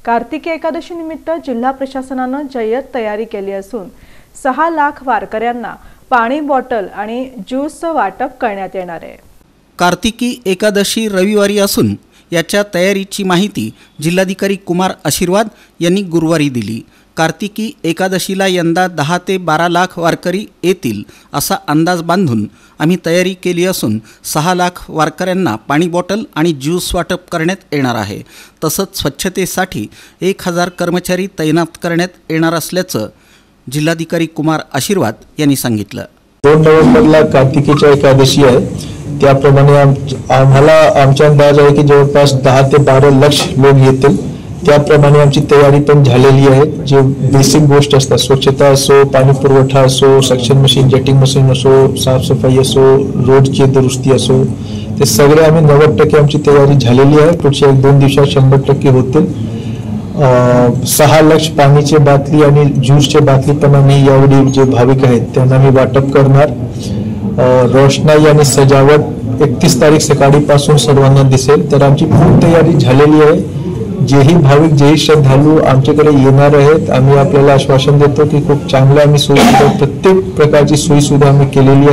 कार्तिकी एकादशी निमित्त जिल्हा प्रशासनाने जय्यत तयारी केली असून 6 लाख वारकऱ्यांना पाणी बॉटल आणि ज्यूसचं वाटप करण्यात येणार आहे। कार्तिकी एकादशी रविवारी असून याच्या तयारीची माहिती जिल्हाधिकारी कुमार आशीर्वाद यांनी गुरुवारी दिली। कार्तिकी एकादशीला यंदा 10 ते 12 लाख वारकरी येतील असा अंदाज बांधून आम्ही तयारी केली असून 6 लाख वारकऱ्यांना पाणी बॉटल आणि ज्यूस वाटप करण्यात येणार आहे। तसंच स्वच्छतेसाठी 1000 कर्मचारी तैनात करण्यात येणार असल्याचं जिल्हाधिकारी कुमार आशीर्वाद यांनी सांगितलं। 2 नोव्हेंबरला कार्तिकीची एकादशी आहे, त्याप्रमाणे आम्हाला आमचा अंदाज आहे की जवळपास 10 ते 12 लाख लोक येतील। त्याप्रमाणे आमची तयारी पण झालेली आहे। जे बेसिक गोष्ट असतात, स्वच्छता असो, पाणी पुरवठा असो, सक्शन मशीन, जेटिंग मशीन असो, साफसफाई असो, रोडची दुरुस्ती असो, ते सगळे आम्ही 90% आमची तयारी झालेली आहे। पुढच्या 1-2 दिवसात 100% होतील। 6 लाख पाण्याची बाटली आणि ज्यूसची बाटली पण आम्ही यावेळी जे भाविक आहेत त्यांना आम्ही वाटप करणार। रोषणाई आणि सजावट 31 तारीख सकाळीपासून सर्वांना दिसेल। तर आमची पूर्ण तयारी झालेली आहे। जेही भाविक, जेही श्रद्धाळू आमच्याकडे येणार आहेत, आम्ही आपल्याला आश्वासन देतो की खूप चांगलं आम्ही सोयीसुविधा, प्रत्येक प्रकारची सोयीसुविधा आम्ही केलेली आहे।